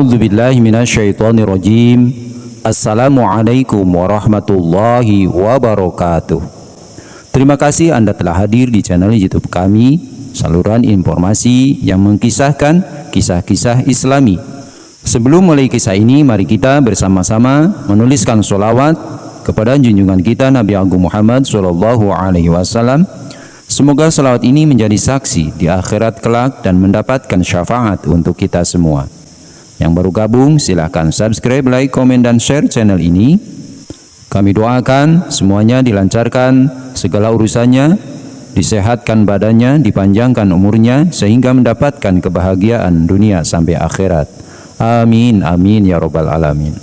A'udzu billahi minasyaitonir rajim. Assalamualaikum warahmatullahi wabarakatuh. Terima kasih Anda telah hadir di channel YouTube kami, saluran informasi yang mengkisahkan kisah-kisah Islami. Sebelum mulai kisah ini, mari kita bersama-sama menuliskan sholawat kepada junjungan kita Nabi Agung Muhammad SAW. Semoga sholawat ini menjadi saksi di akhirat kelak dan mendapatkan syafaat untuk kita semua. Yang baru gabung silahkan subscribe, like, komen, dan share channel ini. Kami doakan semuanya dilancarkan segala urusannya, disehatkan badannya, dipanjangkan umurnya, sehingga mendapatkan kebahagiaan dunia sampai akhirat. Amin, amin, ya robbal alamin.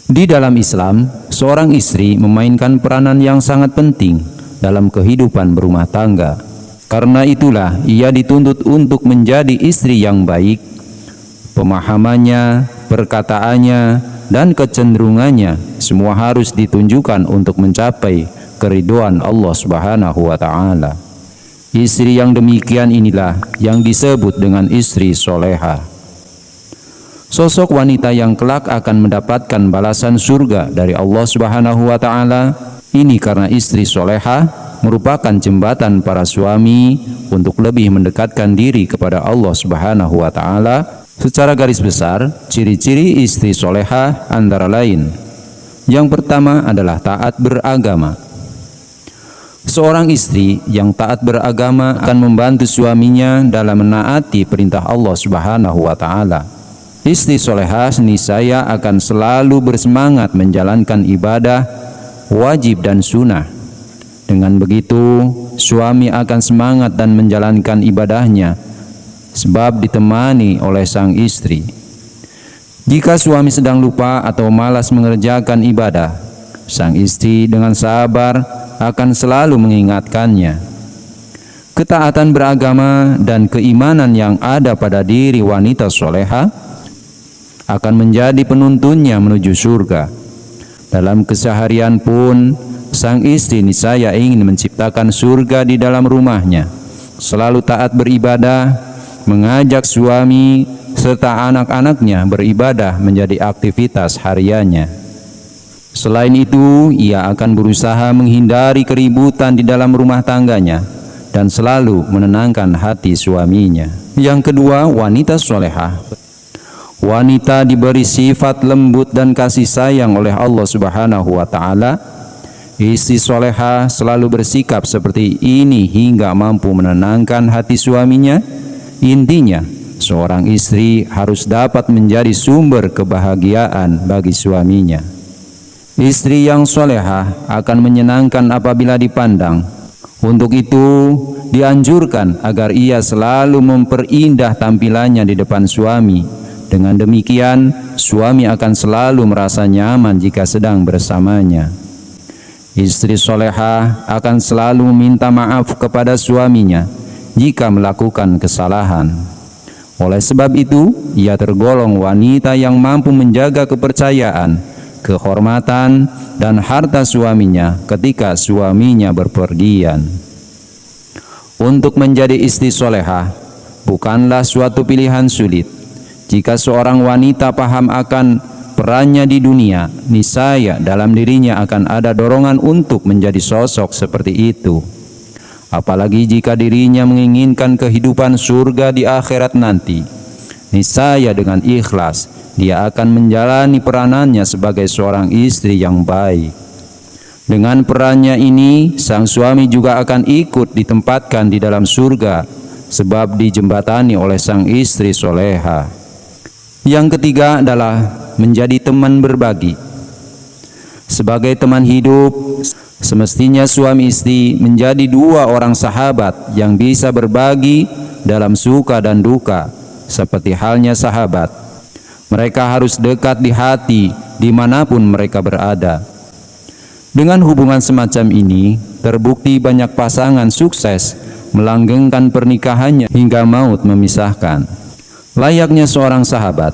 Di dalam Islam, seorang istri memainkan peranan yang sangat penting dalam kehidupan berumah tangga. Karena itulah ia dituntut untuk menjadi istri yang baik. Pemahamannya, perkataannya, dan kecenderungannya semua harus ditunjukkan untuk mencapai keridhaan Allah Subhanahu wa Ta'ala. Istri yang demikian inilah yang disebut dengan istri soleha. Sosok wanita yang kelak akan mendapatkan balasan surga dari Allah Subhanahu wa Ta'ala ini karena istri soleha merupakan jembatan para suami untuk lebih mendekatkan diri kepada Allah Subhanahu wa Ta'ala. Secara garis besar, ciri-ciri istri soleha antara lain. Yang pertama adalah taat beragama. Seorang istri yang taat beragama akan membantu suaminya dalam menaati perintah Allah Subhanahu wa Ta'ala. Istri soleha niscaya akan selalu bersemangat menjalankan ibadah wajib dan sunnah. Dengan begitu, suami akan semangat dan menjalankan ibadahnya sebab ditemani oleh sang istri. Jika suami sedang lupa atau malas mengerjakan ibadah, sang istri dengan sabar akan selalu mengingatkannya. Ketaatan beragama dan keimanan yang ada pada diri wanita soleha akan menjadi penuntunnya menuju surga. Dalam keseharian pun, sang istri niscaya ingin menciptakan surga di dalam rumahnya. Selalu taat beribadah, mengajak suami serta anak-anaknya beribadah menjadi aktivitas hariannya. Selain itu, ia akan berusaha menghindari keributan di dalam rumah tangganya dan selalu menenangkan hati suaminya. Yang kedua, wanita solehah. Wanita diberi sifat lembut dan kasih sayang oleh Allah Subhanahu wa Ta'ala. Istri solehah selalu bersikap seperti ini hingga mampu menenangkan hati suaminya. Intinya, seorang istri harus dapat menjadi sumber kebahagiaan bagi suaminya. Istri yang solehah akan menyenangkan apabila dipandang. Untuk itu, dianjurkan agar ia selalu memperindah tampilannya di depan suami. Dengan demikian, suami akan selalu merasa nyaman jika sedang bersamanya. Istri solehah akan selalu meminta maaf kepada suaminya jika melakukan kesalahan. Oleh sebab itu, ia tergolong wanita yang mampu menjaga kepercayaan, kehormatan, dan harta suaminya ketika suaminya berpergian. Untuk menjadi istri solehah bukanlah suatu pilihan sulit. Jika seorang wanita paham akan perannya di dunia, niscaya dalam dirinya akan ada dorongan untuk menjadi sosok seperti itu. Apalagi jika dirinya menginginkan kehidupan surga di akhirat nanti, niscaya dengan ikhlas dia akan menjalani peranannya sebagai seorang istri yang baik. Dengan perannya ini, sang suami juga akan ikut ditempatkan di dalam surga sebab dijembatani oleh sang istri soleha. Yang ketiga adalah menjadi teman berbagi. Sebagai teman hidup, semestinya suami istri menjadi dua orang sahabat yang bisa berbagi dalam suka dan duka, seperti halnya sahabat. Mereka harus dekat di hati dimanapun mereka berada. Dengan hubungan semacam ini, terbukti banyak pasangan sukses melanggengkan pernikahannya hingga maut memisahkan. Layaknya seorang sahabat,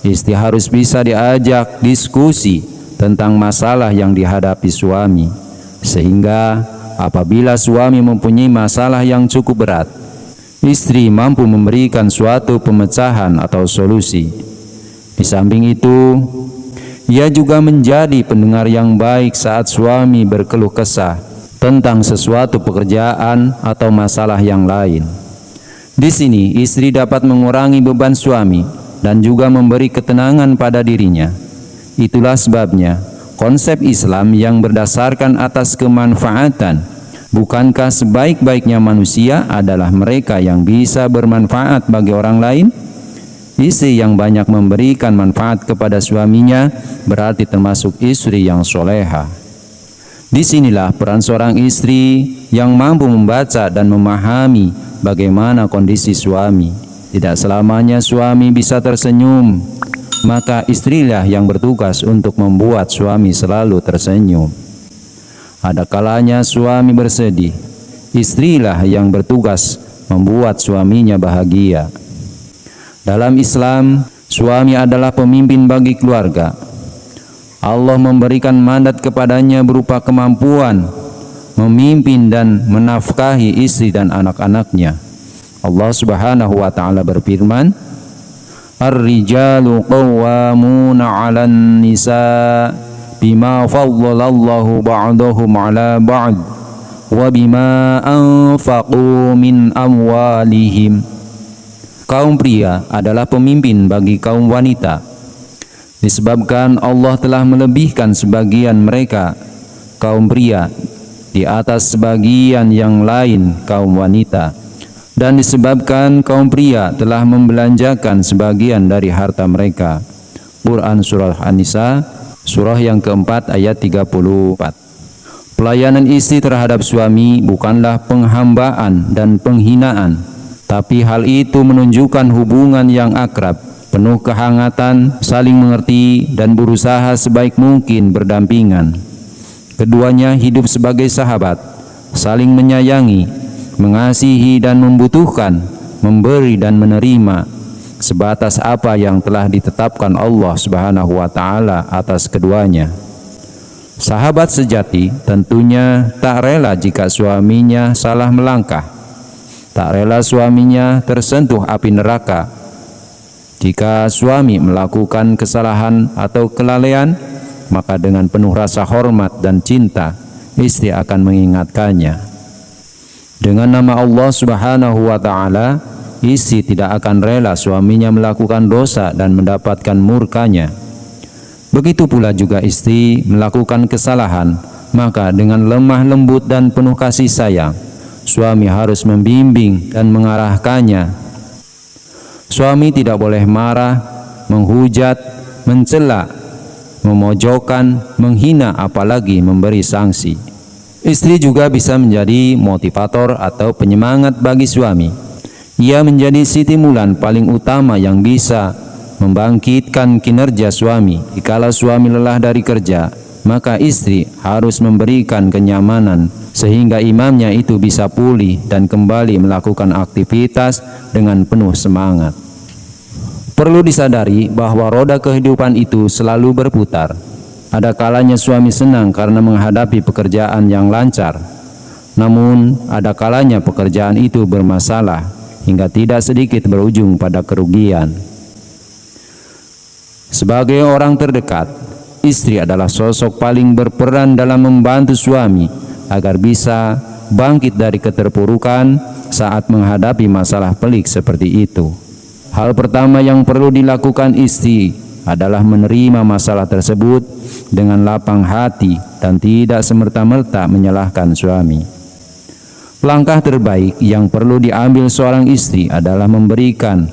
istri harus bisa diajak diskusi tentang masalah yang dihadapi suami, sehingga apabila suami mempunyai masalah yang cukup berat, istri mampu memberikan suatu pemecahan atau solusi. Di samping itu, ia juga menjadi pendengar yang baik saat suami berkeluh kesah tentang sesuatu pekerjaan atau masalah yang lain. Di sini, istri dapat mengurangi beban suami dan juga memberi ketenangan pada dirinya. Itulah sebabnya konsep Islam yang berdasarkan atas kemanfaatan. Bukankah sebaik-baiknya manusia adalah mereka yang bisa bermanfaat bagi orang lain? Istri yang banyak memberikan manfaat kepada suaminya berarti termasuk istri yang soleha. Disinilah peran seorang istri yang mampu membaca dan memahami bagaimana kondisi suami. Tidak selamanya suami bisa tersenyum, maka istrilah yang bertugas untuk membuat suami selalu tersenyum. Ada kalanya suami bersedih, istrilah yang bertugas membuat suaminya bahagia. Dalam Islam, suami adalah pemimpin bagi keluarga. Allah memberikan mandat kepadanya berupa kemampuan memimpin dan menafkahi istri dan anak-anaknya. Allah Subhanahu wa taala berfirman, "Ar-rijalu qawwamuna 'alan nisa bima faddalallahu ba'dahum 'ala ba'd wa bima anfaqu min amwalihim." Kaum pria adalah pemimpin bagi kaum wanita, disebabkan Allah telah melebihkan sebagian mereka, kaum pria, di atas sebagian yang lain, kaum wanita, dan disebabkan kaum pria telah membelanjakan sebagian dari harta mereka. Quran Surah An-Nisa, surah yang keempat ayat 34. Pelayanan istri terhadap suami bukanlah penghambaan dan penghinaan, tapi hal itu menunjukkan hubungan yang akrab, penuh kehangatan, saling mengerti, dan berusaha sebaik mungkin berdampingan. Keduanya hidup sebagai sahabat, saling menyayangi, mengasihi dan membutuhkan, memberi dan menerima, sebatas apa yang telah ditetapkan Allah Subhanahu wa taala atas keduanya. Sahabat sejati tentunya tak rela jika suaminya salah melangkah, tak rela suaminya tersentuh api neraka. Jika suami melakukan kesalahan atau kelalaian, maka dengan penuh rasa hormat dan cinta, istri akan mengingatkannya. Dengan nama Allah Subhanahu wa taala, istri tidak akan rela suaminya melakukan dosa dan mendapatkan murkanya. Begitu pula juga istri melakukan kesalahan, maka dengan lemah lembut dan penuh kasih sayang, suami harus membimbing dan mengarahkannya. Suami tidak boleh marah, menghujat, mencela, memojokkan, menghina, apalagi memberi sanksi. Istri juga bisa menjadi motivator atau penyemangat bagi suami. Ia menjadi stimulan paling utama yang bisa membangkitkan kinerja suami. Jikalau suami lelah dari kerja, maka istri harus memberikan kenyamanan sehingga imamnya itu bisa pulih dan kembali melakukan aktivitas dengan penuh semangat. Perlu disadari bahwa roda kehidupan itu selalu berputar. Ada kalanya suami senang karena menghadapi pekerjaan yang lancar, namun ada kalanya pekerjaan itu bermasalah hingga tidak sedikit berujung pada kerugian. Sebagai orang terdekat, istri adalah sosok paling berperan dalam membantu suami agar bisa bangkit dari keterpurukan saat menghadapi masalah pelik seperti itu. Hal pertama yang perlu dilakukan istri adalah menerima masalah tersebut dengan lapang hati dan tidak semerta-merta menyalahkan suami. Langkah terbaik yang perlu diambil seorang istri adalah memberikan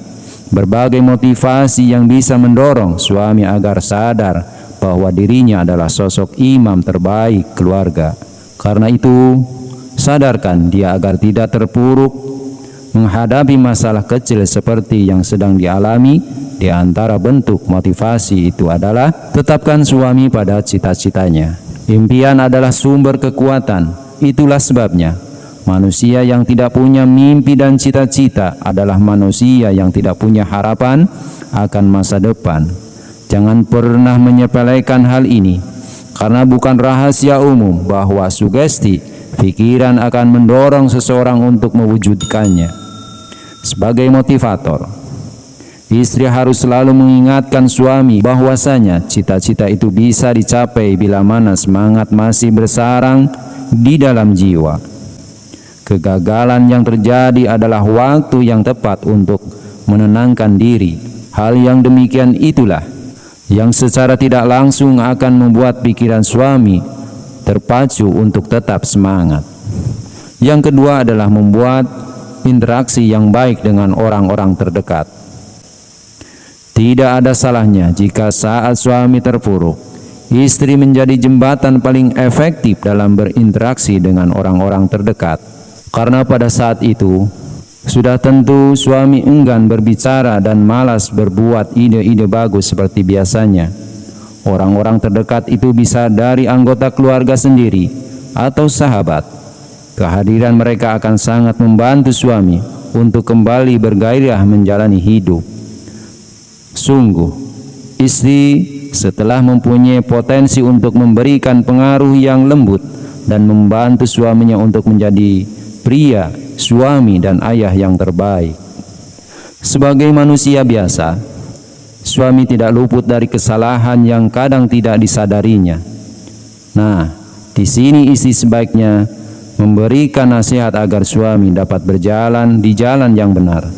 berbagai motivasi yang bisa mendorong suami agar sadar bahwa dirinya adalah sosok imam terbaik keluarga. Karena itu, sadarkan dia agar tidak terpuruk menghadapi masalah kecil seperti yang sedang dialami. Di antara bentuk motivasi itu adalah tetapkan suami pada cita-citanya. Impian adalah sumber kekuatan. Itulah sebabnya manusia yang tidak punya mimpi dan cita-cita adalah manusia yang tidak punya harapan akan masa depan. Jangan pernah menyepelekan hal ini, karena bukan rahasia umum bahwa sugesti pikiran akan mendorong seseorang untuk mewujudkannya. Sebagai motivator, Istri harus selalu mengingatkan suami bahwasanya cita-cita itu bisa dicapai bila mana semangat masih bersarang di dalam jiwa. Kegagalan yang terjadi adalah waktu yang tepat untuk menenangkan diri. Hal yang demikian itulah yang secara tidak langsung akan membuat pikiran suami terpacu untuk tetap semangat. Yang kedua adalah membuat interaksi yang baik dengan orang-orang terdekat. Tidak ada salahnya jika saat suami terpuruk, istri menjadi jembatan paling efektif dalam berinteraksi dengan orang-orang terdekat. Karena pada saat itu, sudah tentu suami enggan berbicara dan malas berbuat ide-ide bagus seperti biasanya. Orang-orang terdekat itu bisa dari anggota keluarga sendiri atau sahabat. Kehadiran mereka akan sangat membantu suami untuk kembali bergairah menjalani hidup. Sungguh, istri setelah mempunyai potensi untuk memberikan pengaruh yang lembut dan membantu suaminya untuk menjadi pria, suami, dan ayah yang terbaik. Sebagai manusia biasa, suami tidak luput dari kesalahan yang kadang tidak disadarinya. Nah, di sini istri sebaiknya memberikan nasihat agar suami dapat berjalan di jalan yang benar.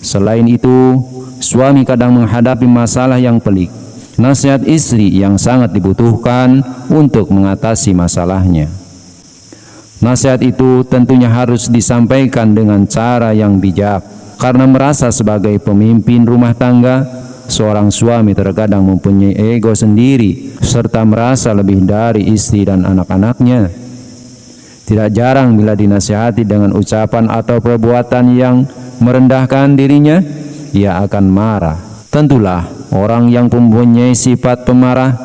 Selain itu, suami kadang menghadapi masalah yang pelik. Nasihat istri yang sangat dibutuhkan untuk mengatasi masalahnya. Nasihat itu tentunya harus disampaikan dengan cara yang bijak. Karena merasa sebagai pemimpin rumah tangga, seorang suami terkadang mempunyai ego sendiri serta merasa lebih dari istri dan anak-anaknya. Tidak jarang bila dinasihati dengan ucapan atau perbuatan yang merendahkan dirinya, ia akan marah. Tentulah orang yang mempunyai sifat pemarah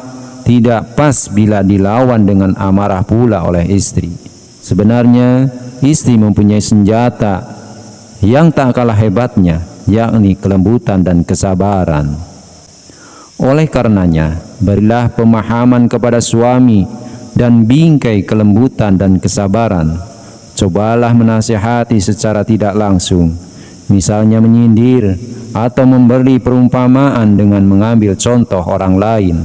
tidak pas bila dilawan dengan amarah pula oleh istri. Sebenarnya istri mempunyai senjata yang tak kalah hebatnya, yakni kelembutan dan kesabaran. Oleh karenanya, berilah pemahaman kepada suami dan bingkai kelembutan dan kesabaran. Cobalah menasihati secara tidak langsung, misalnya menyindir atau memberi perumpamaan dengan mengambil contoh orang lain.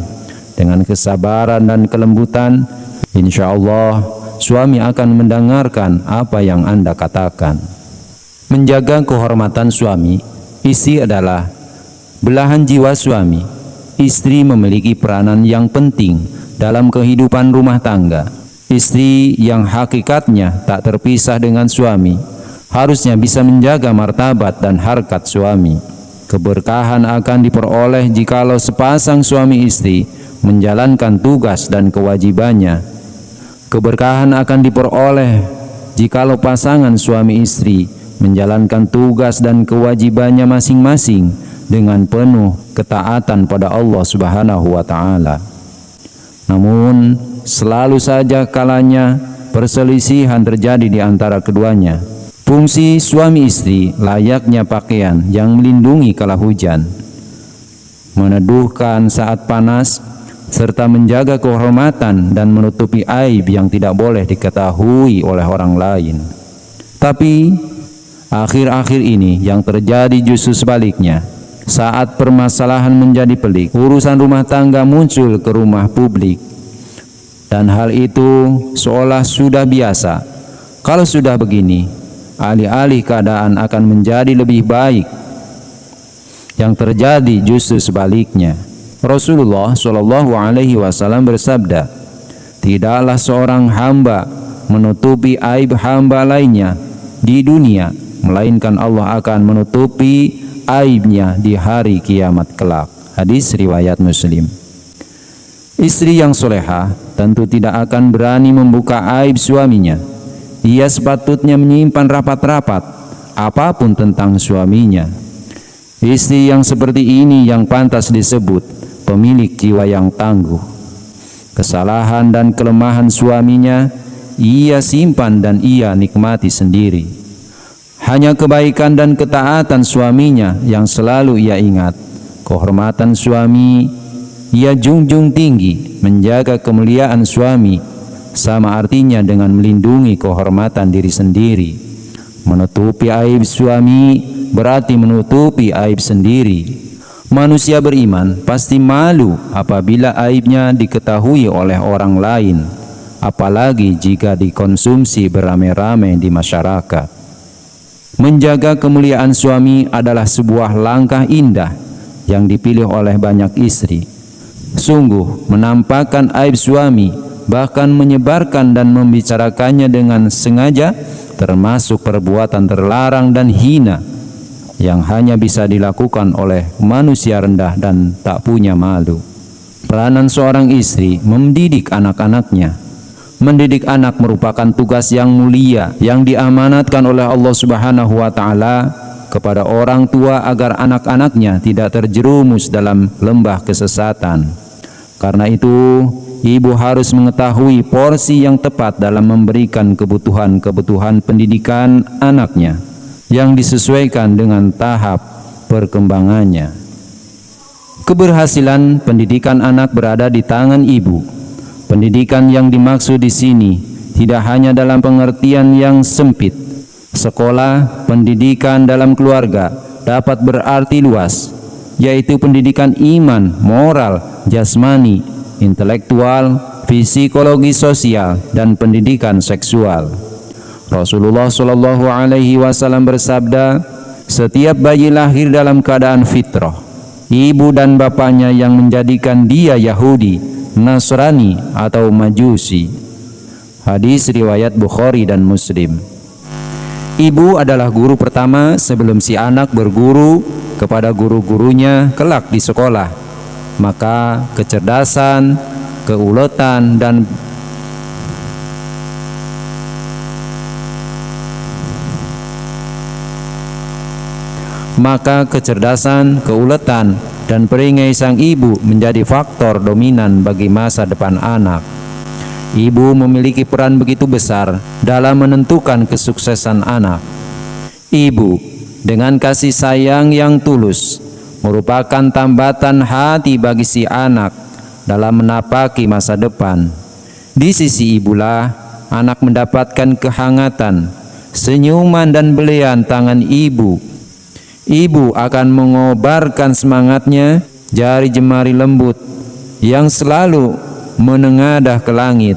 Dengan kesabaran dan kelembutan, insya Allah suami akan mendengarkan apa yang Anda katakan. Menjaga kehormatan suami, istri adalah belahan jiwa suami. Istri memiliki peranan yang penting dalam kehidupan rumah tangga. Istri yang hakikatnya tak terpisah dengan suami harusnya bisa menjaga martabat dan harkat suami. Keberkahan akan diperoleh jikalau sepasang suami istri menjalankan tugas dan kewajibannya. Keberkahan akan diperoleh jikalau pasangan suami istri menjalankan tugas dan kewajibannya masing-masing dengan penuh ketaatan pada Allah Subhanahu wa Ta'ala. Namun, selalu saja kalanya perselisihan terjadi di antara keduanya. Fungsi suami istri layaknya pakaian yang melindungi kala hujan, meneduhkan saat panas, serta menjaga kehormatan dan menutupi aib yang tidak boleh diketahui oleh orang lain. Tapi akhir-akhir ini yang terjadi justru sebaliknya. Saat permasalahan menjadi pelik, urusan rumah tangga muncul ke rumah publik, dan hal itu seolah sudah biasa. Kalau sudah begini, alih-alih keadaan akan menjadi lebih baik, yang terjadi justru sebaliknya. Rasulullah SAW bersabda, tidaklah seorang hamba menutupi aib hamba lainnya di dunia, melainkan Allah akan menutupi aibnya di hari kiamat kelak. Hadis riwayat Muslim. Istri yang soleha tentu tidak akan berani membuka aib suaminya. Ia sepatutnya menyimpan rapat-rapat apapun tentang suaminya. Istri yang seperti ini yang pantas disebut pemilik jiwa yang tangguh. Kesalahan dan kelemahan suaminya ia simpan dan ia nikmati sendiri. Hanya kebaikan dan ketaatan suaminya yang selalu ia ingat. Kehormatan suami ia junjung tinggi. Menjaga kemuliaan suami sama artinya dengan melindungi kehormatan diri sendiri. Menutupi aib suami berarti menutupi aib sendiri. Manusia beriman pasti malu apabila aibnya diketahui oleh orang lain, apalagi jika dikonsumsi beramai-ramai di masyarakat. Menjaga kemuliaan suami adalah sebuah langkah indah yang dipilih oleh banyak istri. Sungguh menampakkan aib suami, bahkan menyebarkan dan membicarakannya dengan sengaja, termasuk perbuatan terlarang dan hina yang hanya bisa dilakukan oleh manusia rendah dan tak punya malu. Peranan seorang istri mendidik anak-anaknya. Mendidik anak merupakan tugas yang mulia yang diamanatkan oleh Allah Subhanahu wa taala kepada orang tua agar anak-anaknya tidak terjerumus dalam lembah kesesatan. Karena itu, ibu harus mengetahui porsi yang tepat dalam memberikan kebutuhan-kebutuhan pendidikan anaknya yang disesuaikan dengan tahap perkembangannya. Keberhasilan pendidikan anak berada di tangan ibu. Pendidikan yang dimaksud di sini tidak hanya dalam pengertian yang sempit. Sekolah, pendidikan dalam keluarga dapat berarti luas, yaitu pendidikan iman, moral, jasmani, intelektual, psikologi sosial, dan pendidikan seksual. Rasulullah Shallallahu Alaihi Wasallam bersabda, setiap bayi lahir dalam keadaan fitrah. Ibu dan bapaknya yang menjadikan dia Yahudi, Nasrani, atau Majusi. Hadis riwayat Bukhari dan Muslim. Ibu adalah guru pertama sebelum si anak berguru kepada guru-gurunya kelak di sekolah. Maka kecerdasan, keuletan, dan perangai sang ibu menjadi faktor dominan bagi masa depan anak. Ibu memiliki peran begitu besar dalam menentukan kesuksesan anak. Ibu dengan kasih sayang yang tulus merupakan tambatan hati bagi si anak dalam menapaki masa depan. Di sisi ibulah anak mendapatkan kehangatan, senyuman, dan belayan tangan ibu. Ibu akan mengobarkan semangatnya, jari jemari lembut yang selalu menengadah ke langit,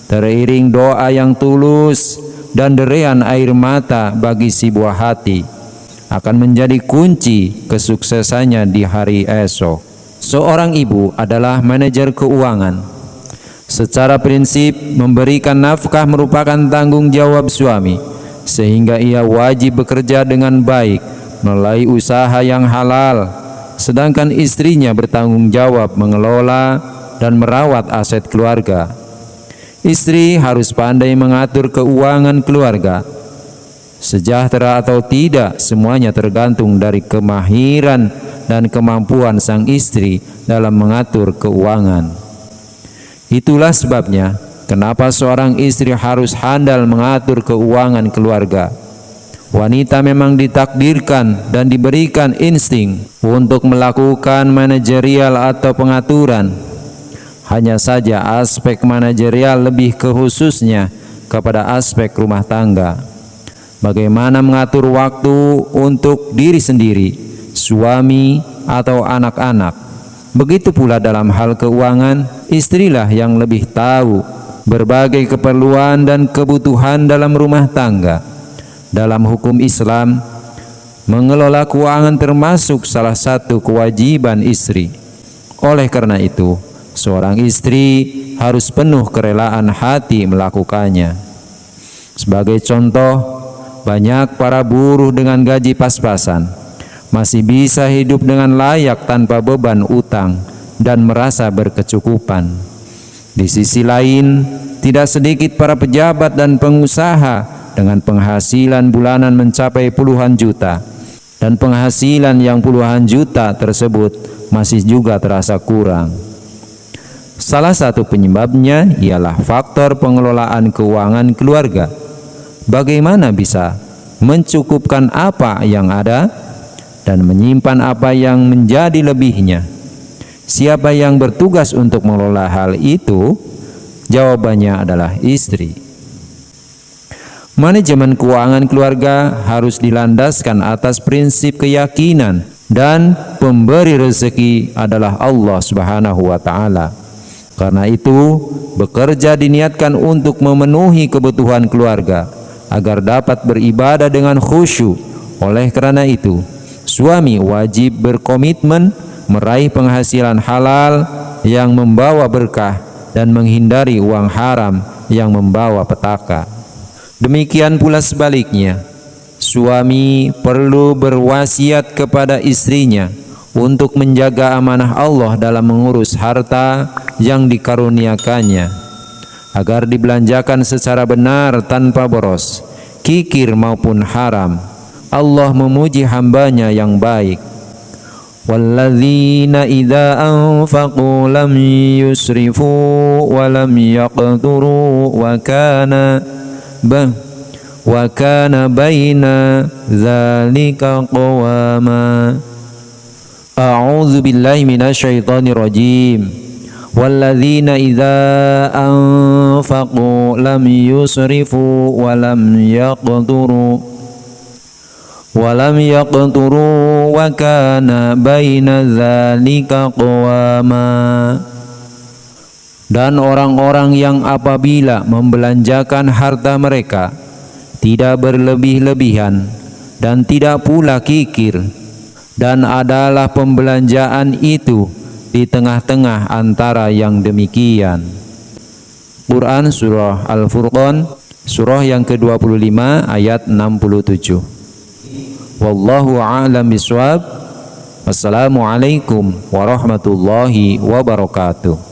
teriring doa yang tulus dan derean air mata bagi si buah hati, akan menjadi kunci kesuksesannya di hari esok. Seorang ibu adalah manajer keuangan. Secara prinsip, memberikan nafkah merupakan tanggung jawab suami, sehingga ia wajib bekerja dengan baik melalui usaha yang halal, sedangkan istrinya bertanggung jawab mengelola dan merawat aset keluarga. Istri harus pandai mengatur keuangan keluarga. Sejahtera atau tidak, semuanya tergantung dari kemahiran dan kemampuan sang istri dalam mengatur keuangan. Itulah sebabnya kenapa seorang istri harus handal mengatur keuangan keluarga. Wanita memang ditakdirkan dan diberikan insting untuk melakukan manajerial atau pengaturan. Hanya saja aspek manajerial lebih khususnya kepada aspek rumah tangga. Bagaimana mengatur waktu untuk diri sendiri, suami, atau anak-anak. Begitu pula dalam hal keuangan, istrilah yang lebih tahu berbagai keperluan dan kebutuhan dalam rumah tangga. Dalam hukum Islam, mengelola keuangan termasuk salah satu kewajiban istri. Oleh karena itu, seorang istri harus penuh kerelaan hati melakukannya. Sebagai contoh, banyak para buruh dengan gaji pas-pasan masih bisa hidup dengan layak tanpa beban utang dan merasa berkecukupan. Di sisi lain, tidak sedikit para pejabat dan pengusaha dengan penghasilan bulanan mencapai puluhan juta, dan penghasilan yang puluhan juta tersebut masih juga terasa kurang. Salah satu penyebabnya ialah faktor pengelolaan keuangan keluarga. Bagaimana bisa mencukupkan apa yang ada dan menyimpan apa yang menjadi lebihnya? Siapa yang bertugas untuk mengelola hal itu? Jawabannya adalah istri. Manajemen keuangan keluarga harus dilandaskan atas prinsip keyakinan dan pemberi rezeki adalah Allah Subhanahu wa taala. Karena itu, bekerja diniatkan untuk memenuhi kebutuhan keluarga agar dapat beribadah dengan khusyuk. Oleh karena itu, suami wajib berkomitmen meraih penghasilan halal yang membawa berkah dan menghindari uang haram yang membawa petaka. Demikian pula sebaliknya, suami perlu berwasiat kepada istrinya untuk menjaga amanah Allah dalam mengurus harta yang dikaruniakannya, agar dibelanjakan secara benar tanpa boros, kikir maupun haram. Allah memuji hambanya yang baik. Walladzina idza anfaqu lam yusrifu wa lam yaqturu wa kana baina dzalika qawama. A'udzu billahi minasyaitonir rajim. Walladzina idza anfaqu lam yusrifu wa lam yaqturu wa kana baina dzalika qawama. Dan orang-orang yang apabila membelanjakan harta mereka tidak berlebih-lebihan dan tidak pula kikir, dan adalah pembelanjaan itu di tengah-tengah antara yang demikian. Quran Surah Al-Furqan, surah yang ke-25 ayat 67. Wallahu a'lam bishawab. Wassalamualaikum warahmatullahi wabarakatuh.